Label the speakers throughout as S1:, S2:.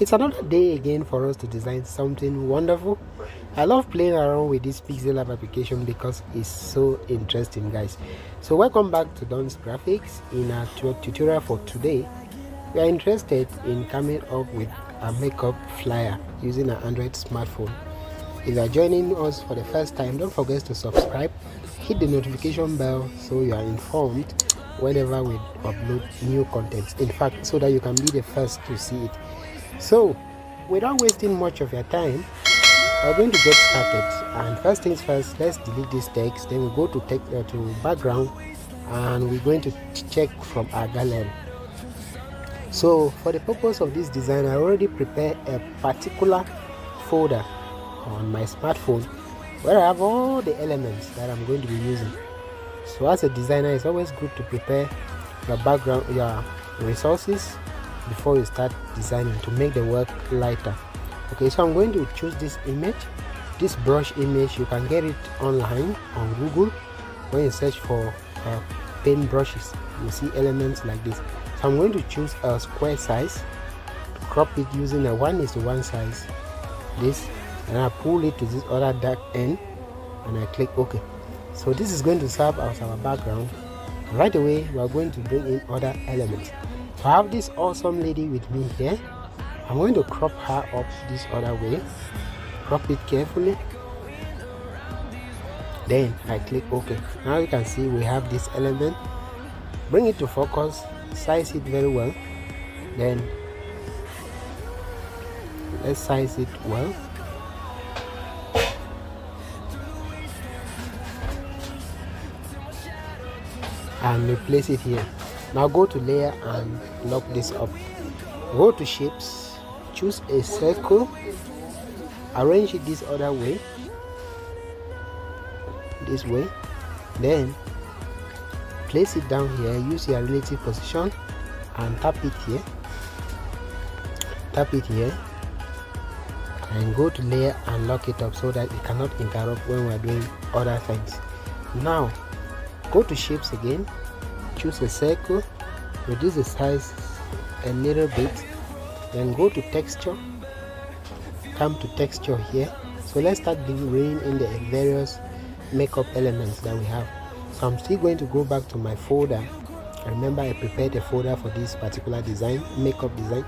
S1: It's another day again for us to design something wonderful. I love playing around with this Pixel Lab application because it's so interesting, guys. So welcome back to Don's Graphics. In our tutorial for today, we are interested in coming up with a makeup flyer using an Android smartphone. If you are joining us for the first time, don't forget to subscribe, hit the notification bell so you are informed whenever we upload new content, in fact, so that you can be the first to see it. So without wasting much of your time, we're going to get started. And first things first, let's delete this text. Then we go to background, and we're going to check from our gallery. So for the purpose of this design, I already prepared a particular folder on my smartphone where I have all the elements that I'm going to be using. So as a designer, it's always good to prepare your background, your resources before you start designing, to make the work lighter. Okay, so I'm going to choose this image, this brush image. You can get it online on Google. When you search for paint brushes, you see elements like this. So I'm going to choose a square size, crop it using a 1:1 size, this, and I pull it to this other dark end, and I click OK. So this is going to serve as our background. Right away, we are going to bring in other elements. So I have this awesome lady with me here. I'm going to crop her up this other way, crop it carefully, then I click OK. Now you can see we have this element. Bring it to focus, size it very well, then let's size it well. And replace it here. Now go to layer and lock this up. Go to shapes, choose a circle, arrange it this other way, this way, then place it down here. Use your relative position and tap it here, and go to layer and lock it up so that it cannot interrupt when we are doing other things. Now go to shapes again, choose a circle, reduce the size a little bit, then go to texture, come to texture here. So let's start bringing in the various makeup elements that we have. So I'm still going to go back to my folder. Remember, I prepared a folder for this particular design, makeup design.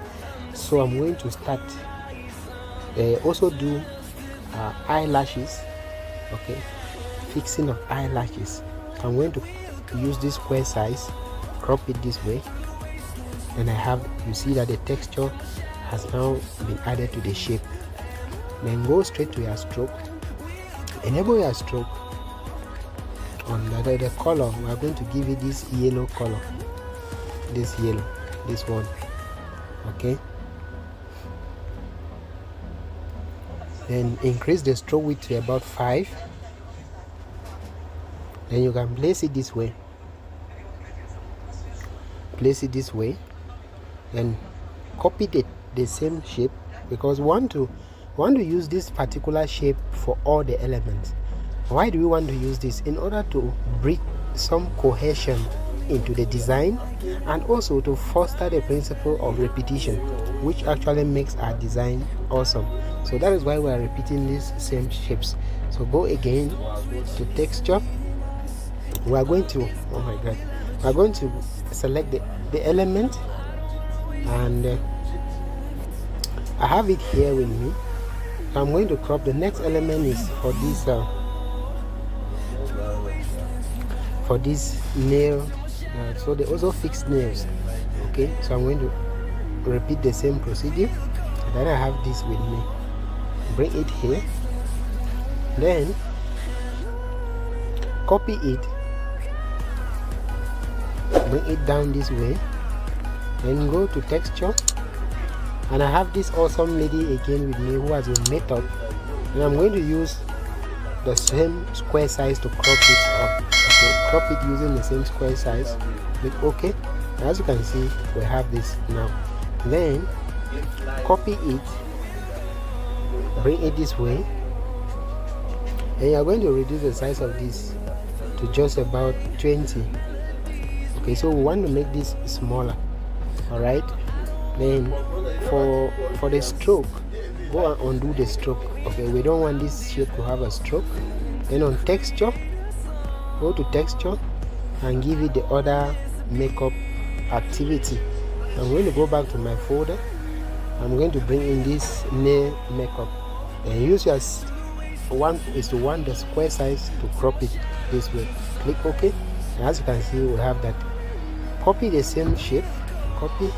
S1: So I'm going to start also do eyelashes. Okay, fixing of eyelashes. So I'm going to use this square size, crop it this way, and I have, you see that the texture has now been added to the shape. Then go straight to your stroke, enable your stroke. On the color, we are going to give it this yellow color, this yellow, this one. Okay, then increase the stroke width to about 5. Then you can place it this way, then copy the same shape, because we want to use this particular shape for all the elements. Why do we want to use this? In order to bring some cohesion into the design, and also to foster the principle of repetition, which actually makes our design awesome. So that is why we are repeating these same shapes. So go again to texture. We are going to, oh my god, we are going to select the element, and I have it here with me. So I'm going to crop. The next element is for this nail, so they also fix nails. Okay, so I'm going to repeat the same procedure. Then I have this with me, bring it here, then copy it, bring it down this way, then go to texture, and I have this awesome lady again with me who has been made up, and I'm going to use the same square size to crop it up. Okay, crop it using the same square size, click OK. As you can see, we have this now. Then copy it, bring it this way, and you're going to reduce the size of this to just about 20. Okay, so we want to make this smaller. All right, then for the stroke, go and undo the stroke. Okay, we don't want this shape to have a stroke. Then on texture, go to texture and give it the other makeup activity. I'm going to go back to my folder. I'm going to bring in this nail makeup and use your 1:1 the square size to crop it this way. Click OK, and as you can see, we have that. Copy the same shape, copy.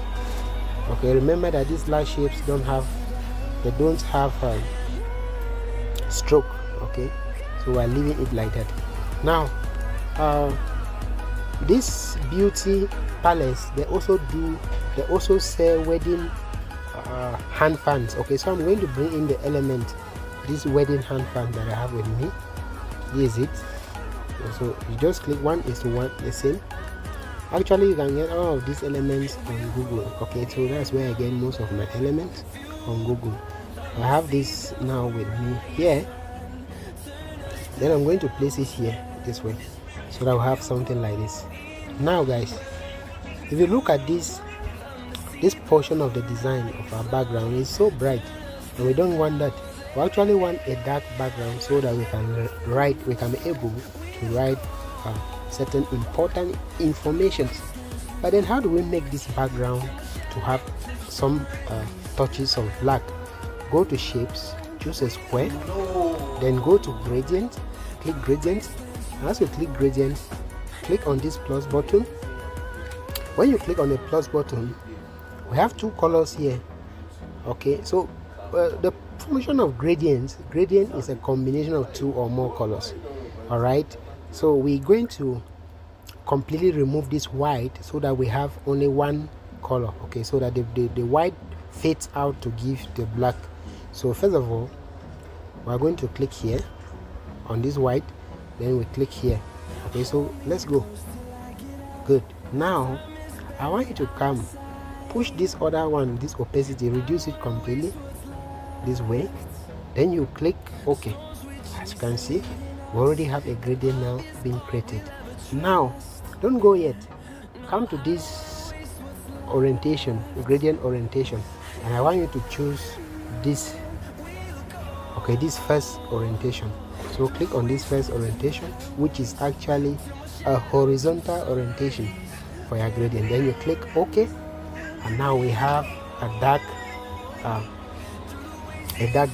S1: Okay, remember that these large shapes don't have stroke. Okay, so we're leaving it like that. Now this beauty palace, they also sell wedding hand fans. Okay, so I'm going to bring in the element, this wedding hand fan that I have with me. This is it. So you just click 1:1 the same. Actually, you can get all of these elements on Google. Okay, so that's where I get most of my elements on Google. I have this now with me here. Then I'm going to place it here this way, so that I'll have something like this. Now guys, if you look at this portion of the design of our background, is so bright, and we don't want that. We actually want a dark background so that we can be able to write certain important information. But then how do we make this background to have some touches of black? Go to shapes, choose a square, then go to gradient, click gradient. As you click gradient, click on this plus button. When you click on the plus button, we have two colors here. Okay, so the function of gradient is a combination of two or more colors. All right, so we're going to completely remove this white so that we have only one color. Okay, so that the white fades out to give the black. So first of all, we're going to click here on this white, then we click here. Okay, so let's go. Good. Now I want you to come push this other one, this opacity, reduce it completely this way, then you click OK. As you can see, we already have a gradient now being created. Now don't go yet, come to this orientation, gradient orientation, and I want you to choose this. Okay, this first orientation. So click on this first orientation, which is actually a horizontal orientation for your gradient. Then you click OK, and now we have a dark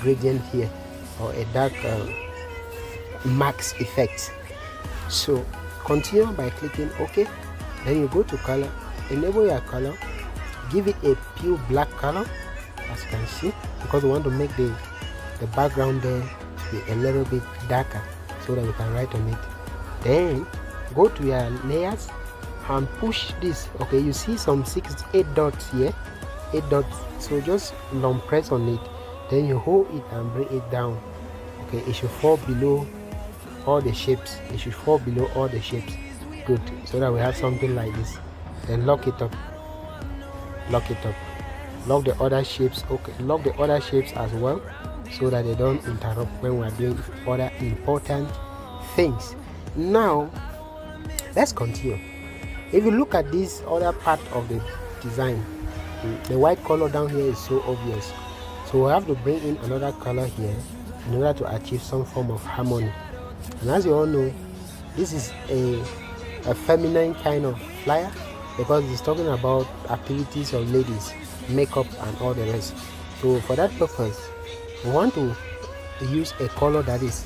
S1: gradient here, or a dark max effect. So continue by clicking OK. Then you go to color, enable your color, give it a pure black color, as you can see, because we want to make the background there to be a little bit darker so that we can write on it. Then go to your layers and push this. Okay, you see some 8 dots here, 8 dots. So just long press on it, then you hold it and bring it down. Okay, it should fall below all the shapes. It should fall below all the shapes. Good, so that we have something like this. Then lock it up, lock it up, lock the other shapes. Okay, lock the other shapes as well, so that they don't interrupt when we're doing other important things. Now let's continue. If you look at this other part of the design, the white color down here is so obvious, so we have to bring in another color here in order to achieve some form of harmony. And as you all know, this is a feminine kind of flyer, because it's talking about activities of ladies, makeup and all the rest. So for that purpose, we want to use a color that is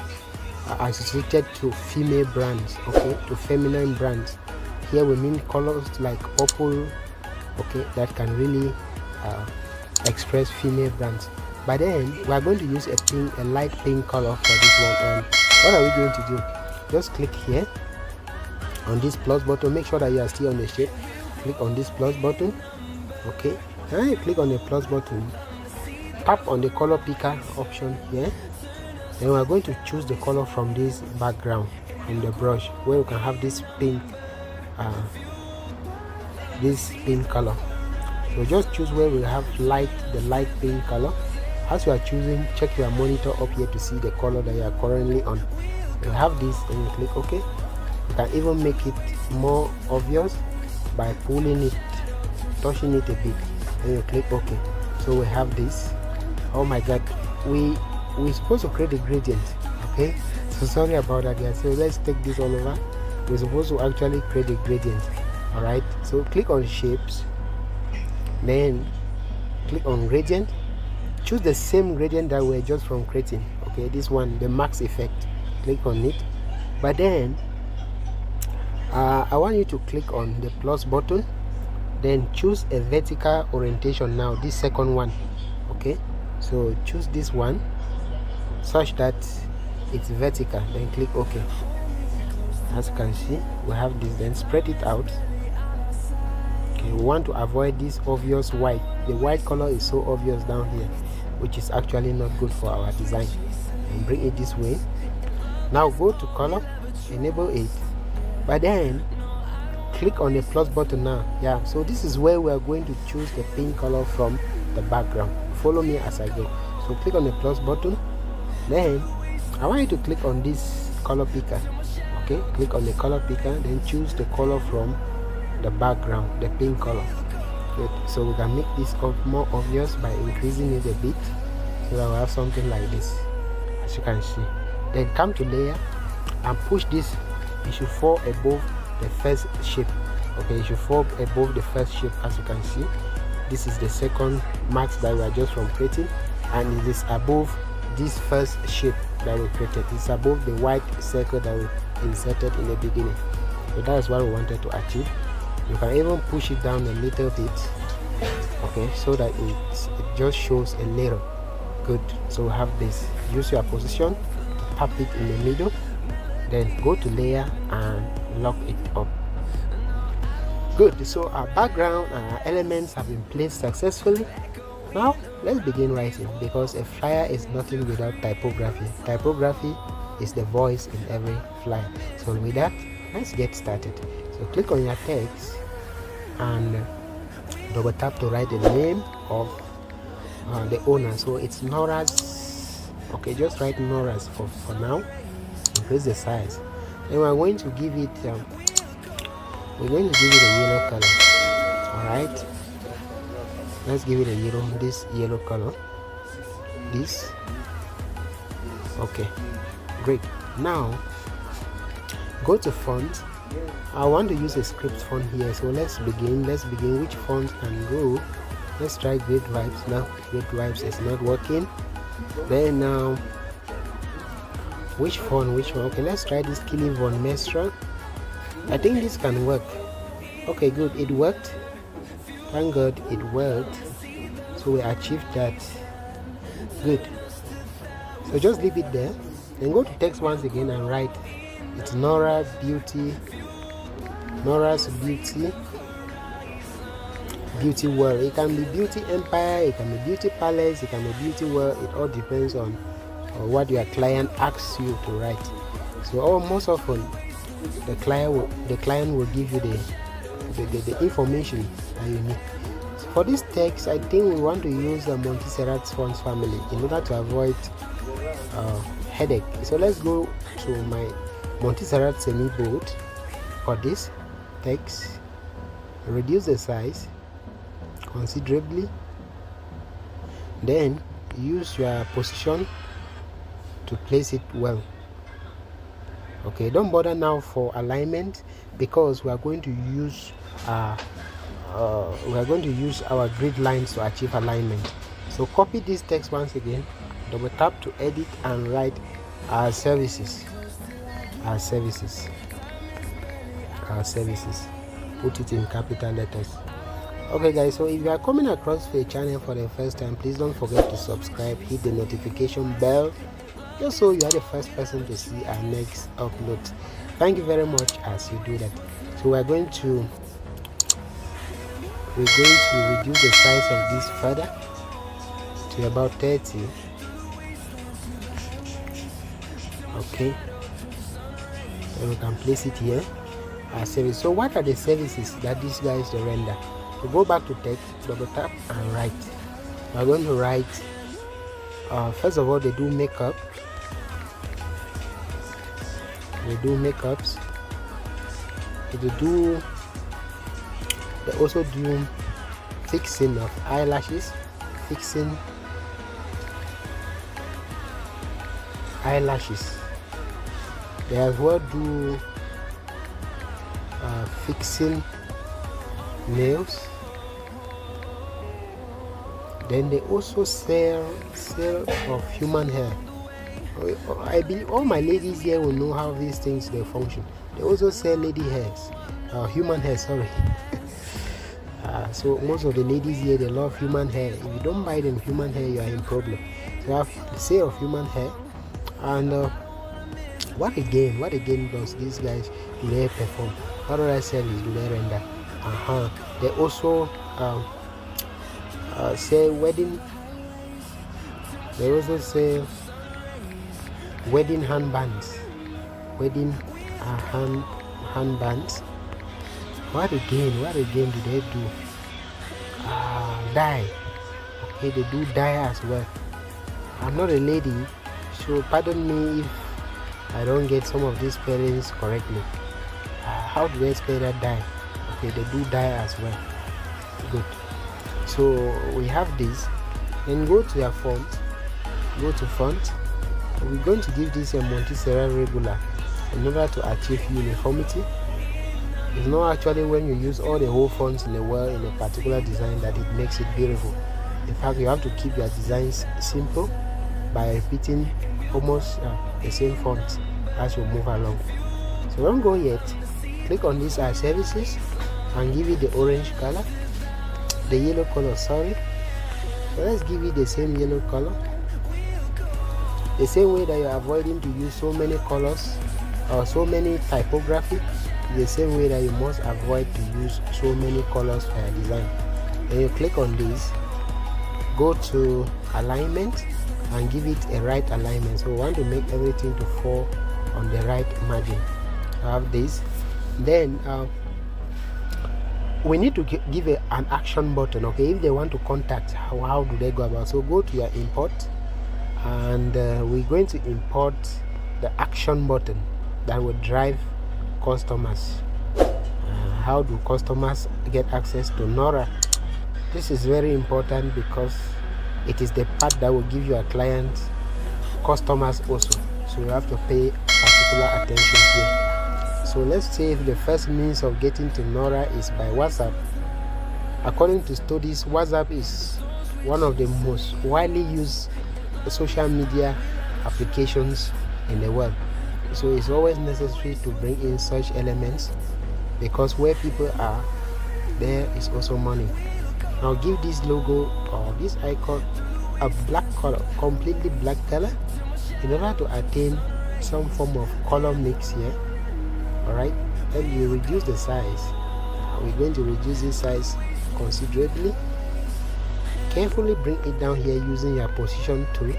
S1: associated to female brands, okay, to feminine brands. Here we mean colors like purple, okay, that can really express female brands. But then we are going to use a light pink color for this one. And what are we going to do? Just click here on this plus button, make sure that you are still on the shape. Click on this plus button, okay, and you click on the plus button, tap on the color picker option here. Then we are going to choose the color from this background in the brush, where we can have this pink color. So just choose where we have the light pink color. As you are choosing, check your monitor up here to see the color that you are currently on. You have this, and you click OK. You can even make it more obvious by pulling it, touching it a bit, and you click OK. So we have this. Oh my god, we're supposed to create a gradient. Okay, so sorry about that guys. So let's take this all over. We're supposed to actually create a gradient. All right, so click on shapes, then click on gradient. Choose the same gradient that we're just from creating. Okay, this one, the max effect. Click on it, but then I want you to click on the plus button, then choose a vertical orientation. Now this second one, okay, so choose this one such that it's vertical, then click OK. As you can see, we have this. Then spread it out. Okay, we want to avoid this obvious white. The white color is so obvious down here, which is actually not good for our design. And bring it this way. Now go to color, enable it, but then click on the plus button now. Yeah, so this is where we are going to choose the pink color from the background. Follow me as I go. So click on the plus button, then I want you to click on this color picker. Okay, click on the color picker, then choose the color from the background, the pink color. Good. So we can make this more obvious by increasing it a bit, so that we have something like this, as you can see. Then come to layer and push this. It should fall above the first shape. Okay, it should fall above the first shape. As you can see, this is the second max that we are just from creating, and it is above this first shape that we created. It's above the white circle that we inserted in the beginning. So that is what we wanted to achieve. You can even push it down a little bit, okay, so that it just shows a little. Good. So we have this. Use your position to tap it in the middle, then go to layer and lock it up. Good. So our background and our elements have been placed successfully. Now let's begin writing, because a flyer is nothing without typography. Typography is the voice in every flyer. So with that, let's get started. So click on your text and double tap to write the name of the owner. So it's Nora's. Okay, just write Nora's for now. Increase the size. Then we're going to give it a yellow color. All right, let's give it a yellow, this yellow color, this. Okay, great. Now go to font. I want to use a script font here, so let's begin. Which font can go? Let's try Great Vibes. Now Great Vibes is not working. Then now which one? Okay, let's try this Killing Von Mestra. I think this can work. Okay, good, it worked. Thank God it worked. So we achieved that. Good. So just leave it there, then go to text once again and write it's Nora's Beauty World. It can be Beauty Empire, it can be Beauty Palace, it can be Beauty World. It all depends on what your client asks you to write. So most often the client will give you the information that you need. So for this text, I think we want to use the Montserrat fonts family in order to avoid headache. So let's go to my Montserrat semi-bold. For this text, reduce the size considerably, then use your position to place it well. Okay, don't bother now for alignment, because we are going to use our grid lines to achieve alignment. So copy this text once again, double tap to edit and write our services. Put it in capital letters. Okay guys, so if you are coming across the channel for the first time, please don't forget to subscribe, hit the notification bell, just so you are the first person to see our next upload. Thank you very much as you do that. So we're going to reduce the size of this further to about 30. Okay, so we can place it here as service. So what are the services that these guys render? To go back to text, double tap and write. We're going to write first of all, they do makeup. They do makeups. They also do fixing of eyelashes, fixing eyelashes. They as well do fixing nails. Then they also sell of human hair. I believe all my ladies here will know how these things they function. They also sell lady hairs, human hair, sorry. So most of the ladies here, they love human hair. If you don't buy them human hair, you are in problem. So I have the sale of human hair. And what again does these guys do they perform? What do I sell is do they render? They also say wedding. They also say wedding handbands. Wedding handbands. What again do they do? Dye. Okay, they do dye as well. I'm not a lady, so pardon me if I don't get some of these spellings correctly. How do they spell that dye? Okay, they do dye as well. Good. So we have this. Then go to your font. Go to font. We're going to give this a Montiserrat regular in order to achieve uniformity. It's not actually when you use all the whole fonts in the world in a particular design that it makes it beautiful. In fact, you have to keep your designs simple by repeating almost the same fonts as you move along. So don't go yet. Click on this services and give it the orange color, the yellow color, sorry. So let's give it the same yellow color. The same way that you're avoiding to use so many colors or so many typography, the same way that you must avoid to use so many colors for your design. Then you click on this, go to alignment and give it a right alignment. So we want to make everything to fall on the right margin. I have this. Then we need to give an action button. Okay, if they want to contact, how do they go about? So go to your import and we're going to import the action button that will drive customers. How do customers get access to Nora? This is very important because it is the part that will give your client customers also. So you have to pay particular attention here. So let's say if the first means of getting to Nora is by WhatsApp. According to studies, WhatsApp is one of the most widely used social media applications in the world. So it's always necessary to bring in such elements because where people are, there is also money. Now give this logo or this icon a black color, completely black color, in order to attain some form of color mix here. Alright, then you reduce the size. We're going to reduce this size considerably. Carefully bring it down here using your position tool.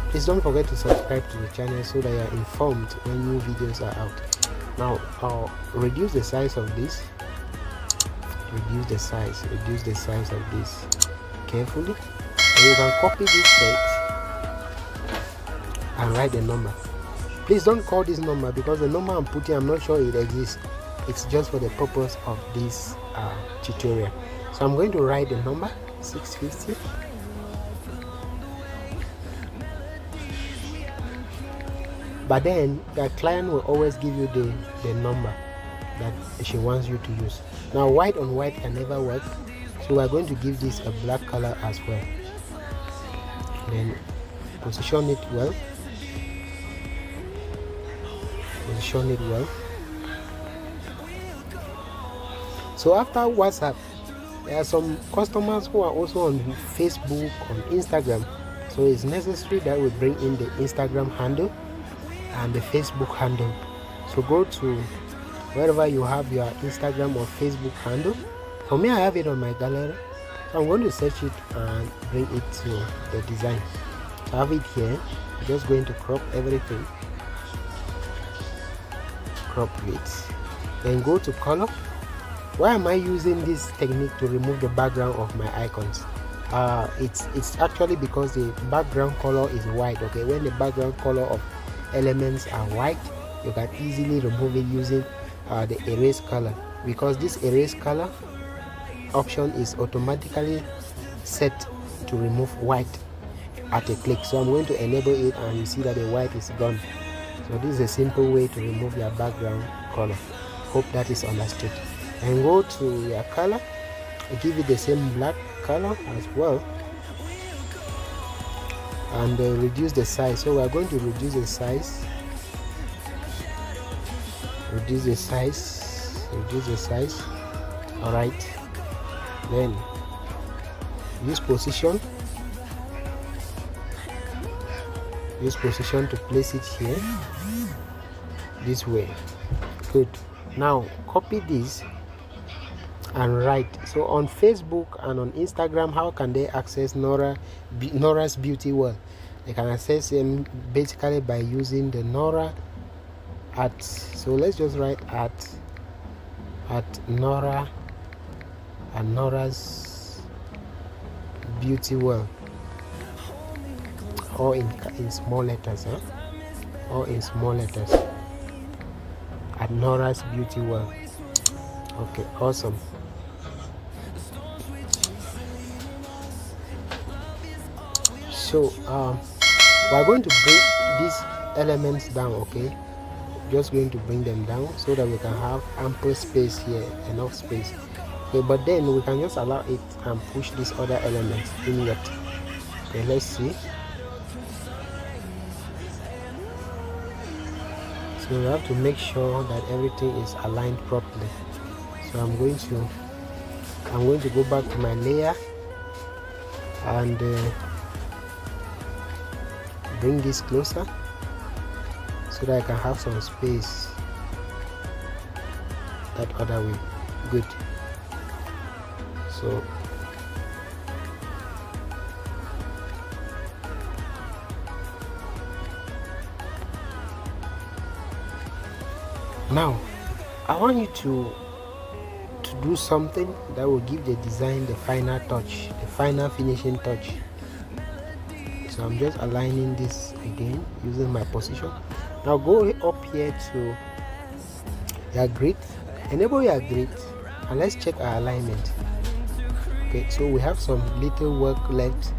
S1: Please don't forget to subscribe to the channel so that you are informed when new videos are out. Now I'll reduce the size of this. Reduce the size of this carefully. And you can copy this text and write the number. Please don't call this number because the number I'm putting, I'm not sure it exists. It's just for the purpose of this tutorial. So I'm going to write the number 650. But then the client will always give you the number that she wants you to use. Now white on white can never work, so we're going to give this a black color as well. Then position it well. Position it well. So after WhatsApp, there are some customers who are also on Facebook, on Instagram. So it's necessary that we bring in the Instagram handle and the Facebook handle. So go to wherever you have your Instagram or Facebook handle. For me, I have it on my gallery, so I'm going to search it and bring it to the design. So I have it here. I'm just going to crop everything. Crop it. Then go to color. Why am I using this technique to remove the background of my icons? It's actually because the background color is white. Okay, when the background color of elements are white, you can easily remove it using the erase color, because this erase color option is automatically set to remove white. at a click. So I'm going to enable it, and you see that the white is gone. So this is a simple way to remove your background color. Hope that is understood. And go to your color, give it the same black color as well, and reduce the size. So we are going to reduce the size, reduce the size. All right, then use position to place it here this way. Good. Now copy this and write. So on Facebook and on Instagram, how can they access Nora's Beauty World? They can access them basically by using the Nora at. So let's just write at Nora and Nora's Beauty World, or in small letters, or in small letters, at Nora's Beauty World. Okay, awesome. So we're going to bring these elements down. Okay, just going to bring them down so that we can have ample space here, enough space. Okay, but then we can just allow it and push these other elements in yet. Okay, let's see. So we have to make sure that everything is aligned properly. So I'm going to go back to my layer and bring this closer so that I can have some space that other way. Good. So now I want you to do something that will give the design the final touch, the final finishing touch. So I'm just aligning this again using my position. Now go up here to your grid, enable your grid, and let's check our alignment. Okay, so we have some little work left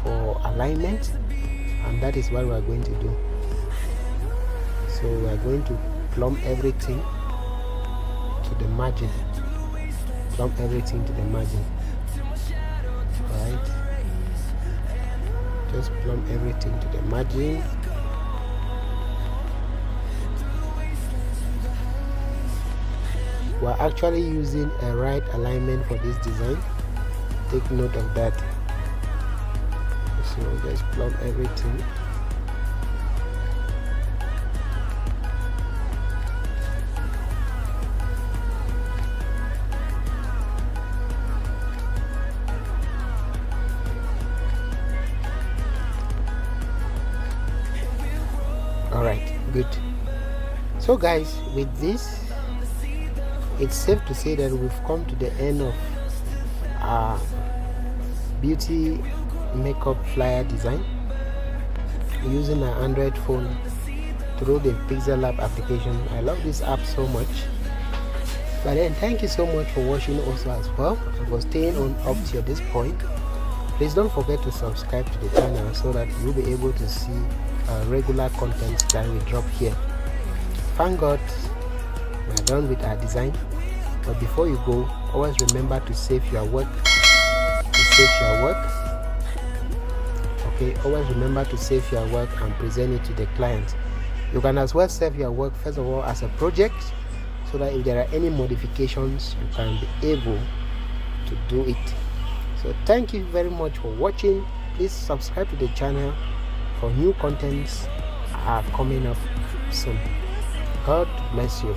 S1: for alignment, and that is what we are going to do. So we are going to plumb everything to the margin. Plumb everything to the margin. Alright. Just plumb everything to the margin. We're actually using a right alignment for this design. Take note of that. So just plumb everything. Alright, good. So guys, with this, it's safe to say that we've come to the end of our beauty makeup flyer design using an Android phone through the Pixel Lab application. I love this app so much. But then thank you so much for watching also as well, and for staying on up to this point. Please don't forget to subscribe to the channel so that you'll be able to see regular content that we drop here. Thank God we are done with our design, but before you go, always remember to save your work. Okay, always remember to save your work and present it to the client. You can as well save your work first of all as a project, so that if there are any modifications, you can be able to do it. So thank you very much for watching. Please subscribe to the channel for new contents are coming up soon. God bless you.